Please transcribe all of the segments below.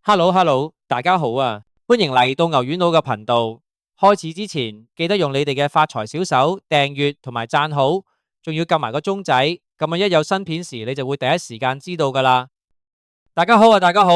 Hello，大家好啊！歡迎嚟到牛丸佬嘅頻道。開始之前，記得用你哋嘅發財小手訂閱同埋讚好，仲要撳埋個鐘仔，咁樣一有新片時，你就會第一時間知道噶啦。大家好啊，大家好！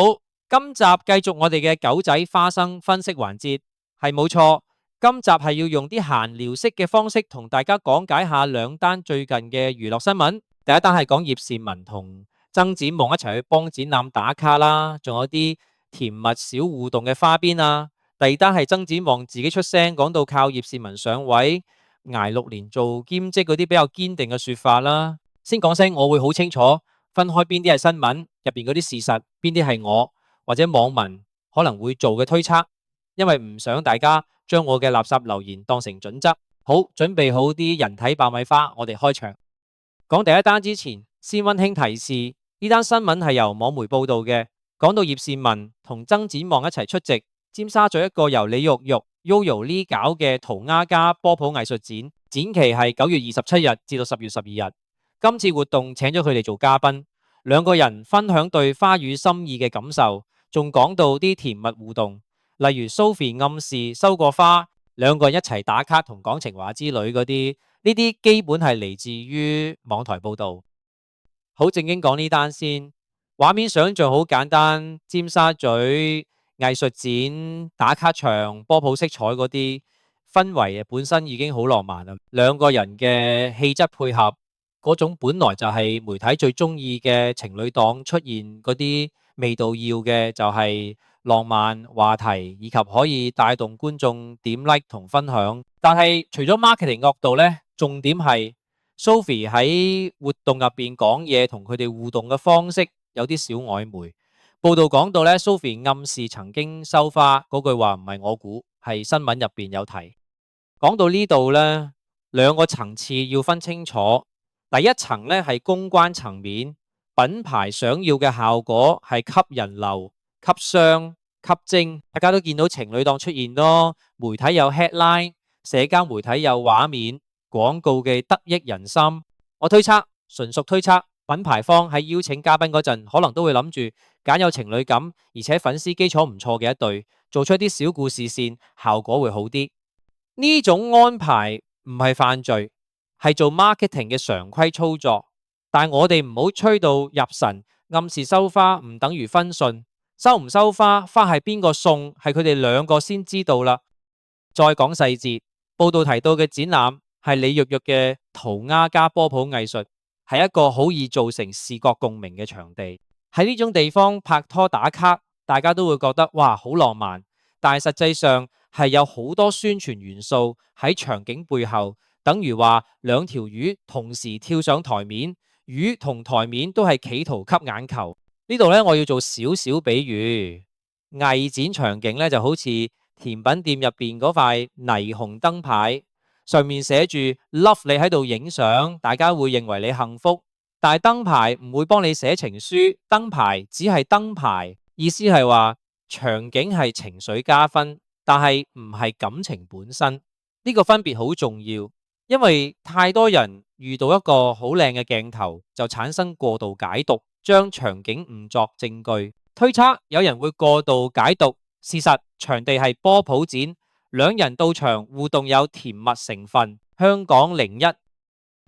今集繼續我哋嘅狗仔花生分析環節，係冇錯。今集係要用啲閒聊式嘅方式同大家講解下兩單最近嘅娛樂新聞。第一單係講葉倩文同曾展望一齊去幫展覽打卡啦，仲有啲甜蜜小互動嘅花邊啊。第二單係曾展望自己出聲講到靠葉倩文上位，捱6年做兼職嗰啲比較堅定嘅說法啦。先講聲，我會好清楚分開邊啲係新聞入邊嗰啲事實，邊啲係我或者網民可能會做嘅推測，因為唔想大家將我嘅垃圾留言當成準則。好，準備好啲人體爆米花，我哋開場。講第一單之前，先溫馨提示，呢單新聞係由網媒報道嘅，講到葉倩文同曾展望一齊出席尖沙咀一個由李玉玉 Yoyo Lee 搞嘅塗鴉加波普藝術展，展期係9月27日至到10月12日。今次活動請咗佢哋做嘉賓，兩個人分享對花語心意嘅感受，仲講到啲甜蜜互動，例如 Sophie 暗示收過花，兩個人一齊打卡同講情話之類嗰啲，呢啲基本係嚟自於網台報道。好，正經講呢單先，畫面想像好簡單，尖沙咀藝術展打卡場波普色彩嗰啲氛圍本身已經好浪漫啦，兩個人嘅氣質配合嗰種本來就係媒體最中意嘅情侶檔出現嗰啲味道，要嘅就係浪漫話題以及可以帶動觀眾點 like 同分享。但係除咗 marketing 角度呢，重點係 Sophie 喺活動入邊講嘢同佢哋互動嘅方式有啲小曖昧。報道講到呢， Sophie 暗示曾經收花嗰句話唔係我估，係新聞入邊有提。講到呢度呢，兩個層次要分清楚。第一層呢係公關層面，品牌想要嘅效果係吸人流、吸商、吸睛。大家都見到情侶檔出現咯，媒體有 headline， 社交媒體有畫面，廣告嘅得益人心。我推測，純屬推測，品牌方喺邀請嘉賓嗰陣，可能都會諗住揀有情侶感，而且粉絲基礎唔錯嘅一對，做出一啲小故事線，效果會好啲。呢種安排唔係犯罪，係做 marketing 嘅常規操作。但我哋唔好吹到入神，暗示收花唔等於分信，收唔收花，花係邊個送，係佢哋兩個先知道啦。再講細節，報道提到嘅展覽係李玉玉嘅塗鴉加波普藝術，係一個好易造成視覺共鳴嘅場地。喺呢種地方拍拖打卡，大家都會覺得哇好浪漫，但係實際上係有好多宣傳元素喺場景背後，等於話兩條魚同時跳上台面，魚同台面都係企圖吸眼球。呢度呢，我要做少少比喻，藝展場景呢就好似甜品店入邊嗰塊霓虹燈牌，上面寫住 Love 你喺度影相，大家會認為你幸福。但係燈牌唔會幫你寫情書，燈牌只係燈牌，意思係話場景係情緒加分，但係唔係感情本身。呢個分別好重要，因為太多人遇到一個好靚嘅鏡頭就產生過度解讀，將場景誤作證據，推測有人會過度解讀。事實場地係波普展，兩人到場互動有甜蜜成分，香港01，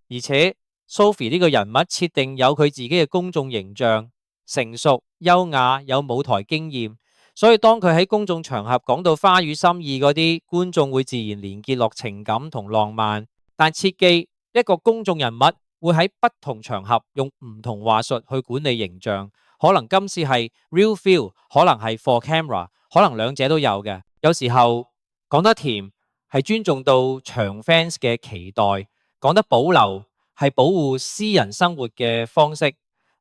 而且Sophie 呢個人物設定有佢自己嘅公眾形象，成熟優雅，有舞台經驗，所以當佢喺公眾場合講到花語心意嗰啲，觀眾會自然連結落情感同浪漫。但切記，一個公眾人物會喺不同場合用唔同話術去管理形象，可能今次係 real feel， 可能係 for camera， 可能兩者都有嘅。有時候講得甜係尊重到場 fans 嘅期待，講得保留係保護私人生活嘅方式。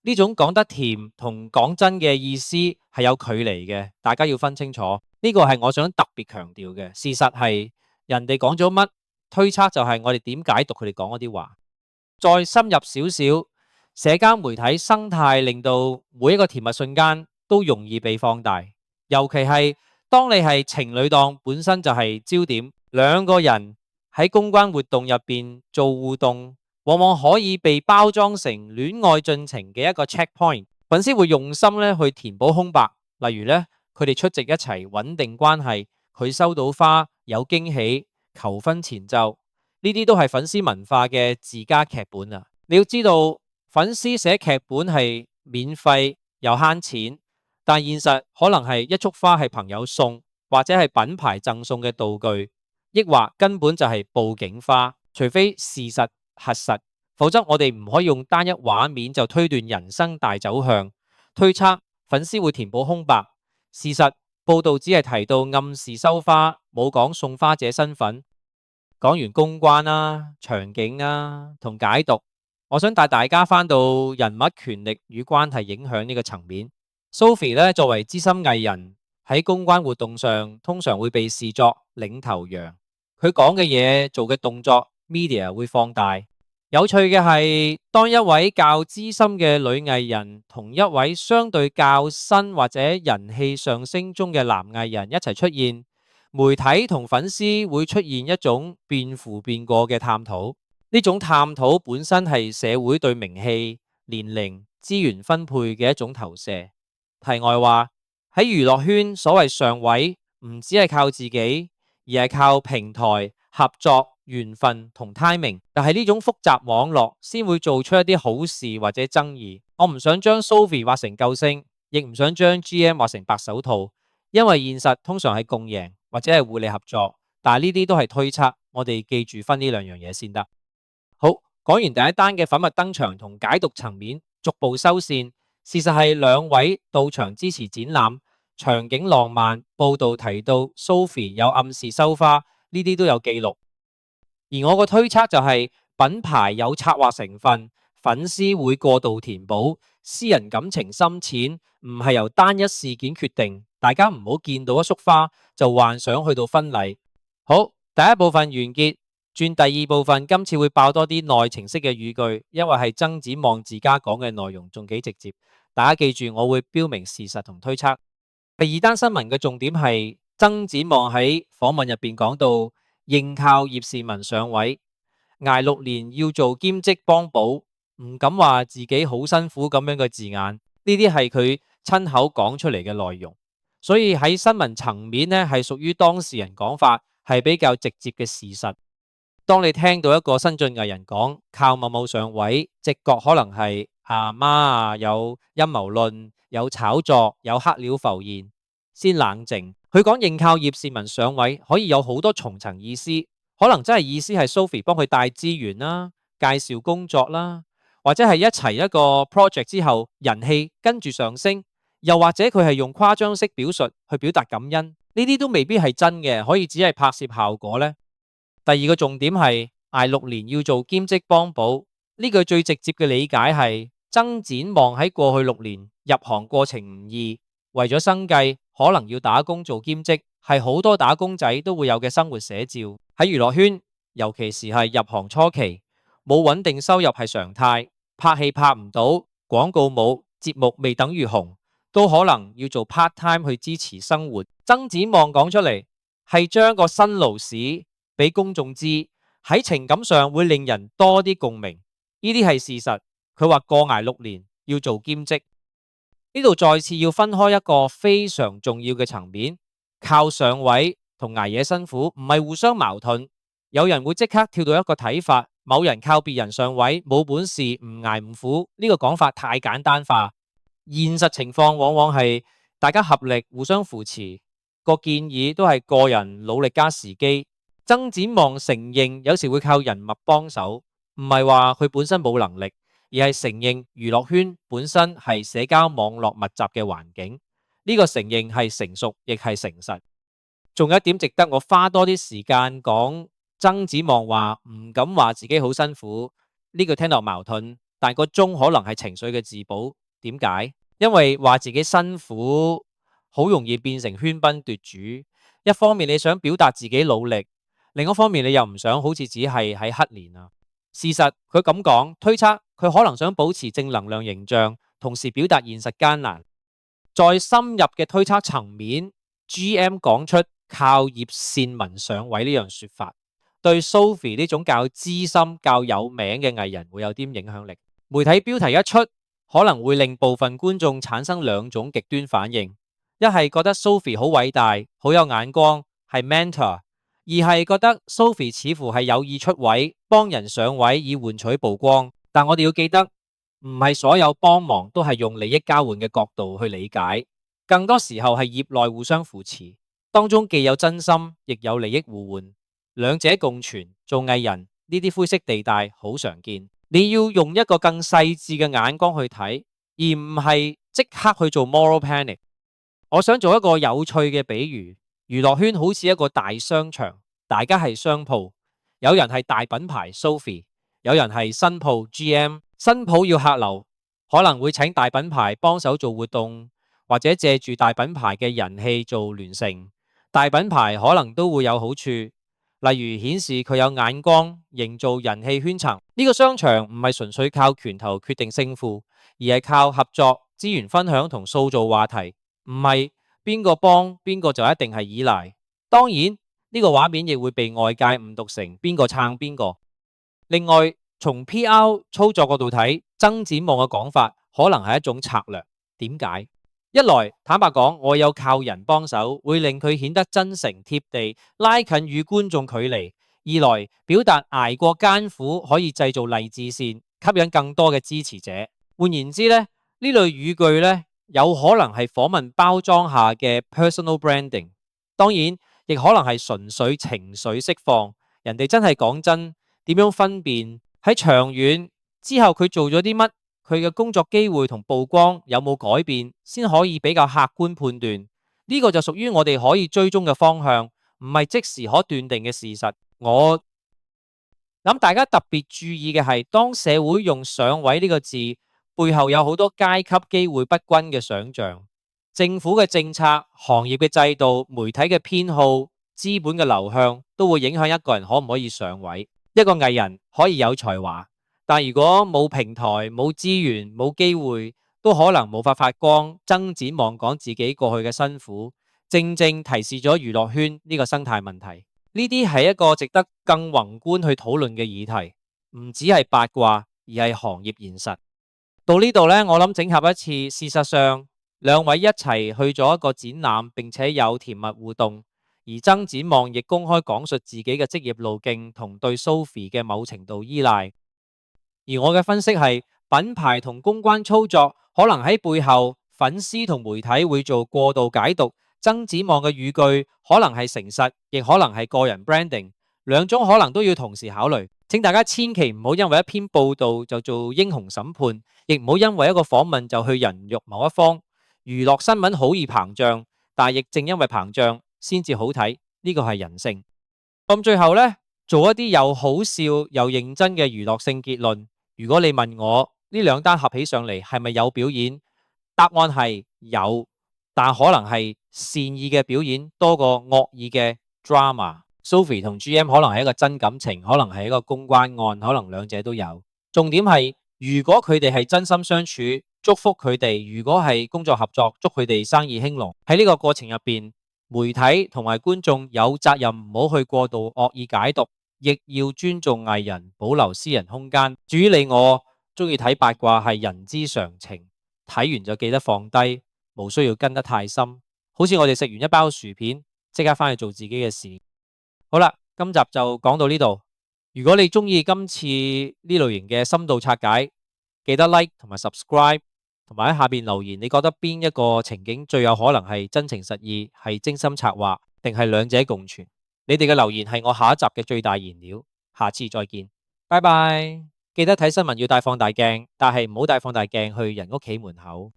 呢種講得甜同講真嘅意思係有距離嘅，大家要分清楚。呢個係我想特別強調嘅。事實係人哋講咗乜，推測就係我哋點解讀佢哋講嗰啲話。再深入少少，社交媒體生態令到每一個甜蜜瞬間都容易被放大，尤其係當你係情侶檔本身就係焦點，兩個人喺公關活動入邊做互動，往往可以被包裝成戀愛進程嘅一個 checkpoint， 粉絲會用心咧去填補空白，例如咧佢哋出席一齊穩定關係，佢收到花有驚喜，求婚前奏，呢啲都係粉絲文化嘅自家劇本啊！你要知道，粉絲寫劇本係免費又慳錢，但現實可能係一束花係朋友送，或者係品牌贈送嘅道具，抑或根本就係報警花。除非事實核實，否則我哋唔可以用單一畫面就推斷人生大走向。推測粉絲會填補空白，事實報道只係提到暗示收花，冇講送花者身份。講完公關啦、場景啦同解讀，我想帶大家翻到人物權力與關係影響呢個層面。Sophie 咧作為資深藝人喺公關活動上，通常會被視作領頭羊。佢講嘅嘢、做嘅動作 ，media 會放大。有趣嘅係，當一位較資深嘅女藝人同一位相對較新或者人氣上升中嘅男藝人一齊出現，媒體同粉絲會出現一種變符變過嘅探討。呢種探討本身係社會對名氣、年齡、資源分配嘅一種投射。題外話，喺娛樂圈，所謂上位唔只係靠自己，而係靠平台、合作、緣分同 timing， 但係呢種複雜網絡先會做出一啲好事或者爭議。我唔想將 Sophie 畫成救星，亦唔想將 GM 畫成白手套，因為現實通常係共贏或者係互利合作，但係呢啲都係推測，我哋記住分呢兩樣嘢先得。好，講完第一單嘅粉墨登場同解讀層面，逐步收線。事實係兩位到場支持展覽，場景浪漫，報道提到 Sophie 有暗示收花，呢啲都有記錄。而我個推測就係品牌有策劃成分，粉絲會過度填補，私人感情深淺唔係由單一事件決定。大家唔好見到一束花就幻想去到婚禮。好，第一部分完結，轉第二部分，今次會爆多啲內情式嘅語句，因為係曾展望自家講嘅內容仲幾直接。大家記住，我會標明事實同推測。第二單新聞嘅重點係曾展望喺訪問入邊講到，認靠葉倩文上位，捱6年要做兼職幫補，唔敢話自己好辛苦咁樣嘅字眼，呢啲係佢親口講出嚟嘅內容，所以喺新聞層面呢係屬於當事人講法，係比較直接嘅事實。當你聽到一個新晉藝人講靠某某上位，直覺可能係阿媽有陰謀論、有炒作、有黑料浮現，先冷靜。佢講認靠葉倩文上位可以有好多重層意思，可能真係意思係 Sophie 幫佢帶資源啦、介紹工作啦，或者係一齊一個 project 之後人氣跟住上升，又或者佢係用誇張式表述去表達感恩，呢啲都未必係真嘅，可以只係拍攝效果呢。第二個重點係捱6年要做兼職幫補，呢句最直接嘅理解係曾展望喺過去6年入行過程唔易，為咗生計可能要打工做兼職，係好多打工仔都會有嘅生活寫照。喺娛樂圈，尤其是係入行初期，冇穩定收入係常態，拍戲拍唔到，廣告冇，節目未等於紅，都可能要做 part time 去支持生活。曾展望講出嚟係將個辛勞史俾公眾知，喺情感上會令人多啲共鳴，呢啲係事實。佢話過捱6年要做兼職，呢度再次要分開一個非常重要嘅層面，靠上位同捱夜辛苦唔係互相矛盾。有人會即刻跳到一個睇法，某人靠別人上位冇本事唔捱唔苦，呢個講法太簡單化。現實情況往往係大家合力互相扶持，個建議都係個人努力加時機。曾展望承認有時會靠人脈幫手，唔係話佢本身冇能力，而係承認娛樂圈本身係社交網絡密集嘅環境。呢個承認係成熟亦係誠實。仲有一點值得我花多啲時間講，曾展望話唔敢話自己好辛苦，呢句聽落矛盾，但個中可能係情緒嘅自保。點解？因為話自己辛苦好容易變成喧賓奪主，一方面你想表達自己努力，另一方面你又唔想好似只係喺黑年啊。事實佢咁講，推測佢可能想保持正能量形象，同時表達現實艱難。再深入嘅推測層面， GM 講出靠葉倩文上位呢樣說法，對 Sophie 呢種較資深較有名嘅藝人會有啲影響力。媒體標題一出，可能會令部分觀眾產生兩種極端反應。一係覺得 Sophie 好偉大，好有眼光，係 mentor；二係覺得 Sophie 似乎係有意出位，幫人上位以換取曝光。但我哋要記得，唔係所有幫忙都係用利益交換嘅角度去理解，更多時候係業內互相扶持，當中既有真心，亦有利益互換，兩者共存。做藝人呢啲灰色地帶好常見，你要用一個更細緻嘅眼光去睇，而唔係即刻去做 moral panic。我想做一個有趣嘅比喻，娛樂圈好似一個大商場，大家係商鋪，有人係大品牌 Sophie， 有人係新鋪 GM。 新鋪要客流，可能會請大品牌幫手做活動，或者借住大品牌嘅人氣做聯乘。大品牌可能都會有好處，例如顯示佢有眼光，營造人氣圈層。呢個商場唔係純粹靠拳頭決定勝負，而係靠合作、資源分享同塑造話題，唔係邊個幫邊個就一定係依賴。當然呢個畫面亦會被外界誤讀成邊個撐邊個。另外，從 PR 操作角度睇，增展網嘅講法可能係一種策略。點解？一來坦白講，我有靠人幫手，會令佢顯得真誠貼地，拉近與觀眾距離；二來表達捱過艱苦可以製造勵志線，吸引更多嘅支持者。換言之咧，呢類語句咧有可能係訪問包裝下嘅 personal branding， 當然亦可能係純粹情緒釋放。人哋真係講真，點樣分辨喺長遠之後佢做咗啲乜？佢嘅工作機會同曝光有冇改變，先可以比較客觀判斷。呢個就屬於我哋可以追蹤嘅方向，唔係即時可斷定嘅事實。我諗大家特別注意嘅係，當社會用上位呢個字，背後有好多階級機會不均嘅想象。政府嘅政策、行業嘅制度、媒體嘅偏好、資本嘅流向，都會影響一個人可唔可以上位。一個藝人可以有才華，但如果冇平台、冇資源、冇機會，都可能無法發光。增展望講自己過去嘅辛苦，正正提示咗娛樂圈呢個生態問題。呢啲係一個值得更宏觀去討論嘅議題，唔只係八卦，而係行業現實。到呢度呢，我諗整合一次，事實上兩位一齊去咗一個展覽，並且有甜蜜互動。而增展望亦公開講述自己嘅職業路徑同對 Sophie 嘅某程度依賴。而我嘅分析係，品牌同公關操作可能喺背後，粉絲同媒體會做過度解讀。增展望嘅語句可能係誠實，亦可能係個人 branding， 兩種可能都要同時考慮。請大家千祈唔好因為一篇報道就做英雄審判，亦唔好因為一個訪問就去人肉某一方。娛樂新聞好易膨脹，但亦正因為膨脹先至好睇，呢個係人性。咁最後呢，做一啲又好笑又認真嘅娛樂性結論。如果你問我呢兩單合起上嚟係咪有表演，答案係有，但可能係善意嘅表演多過惡意嘅 drama。 Sophie 同 GM 可能係一個真感情，可能係一個公關案，可能兩者都有。重點係如果佢哋係真心相處，祝福佢哋；如果係工作合作，祝佢哋生意興隆。喺呢個過程入邊，媒體同埋觀眾有責任唔好去過度惡意解讀，亦要尊重藝人，保留私人空間。至於你我中意睇八卦係人之常情，睇完就記得放低，無需要跟得太深。好似我哋食完一包薯片，即刻翻去做自己嘅事。好啦，今集就講到呢度。如果你中意今次呢類型嘅深度拆解，記得 like 同埋 subscribe， 同埋喺下邊留言，你覺得邊一個情景最有可能係真情實意，係精心策劃，定係兩者共存？你哋嘅留言係我下一集嘅最大燃料。下次再見，拜拜。記得睇新聞要帶放大鏡，但係唔好帶放大鏡去人屋企門口。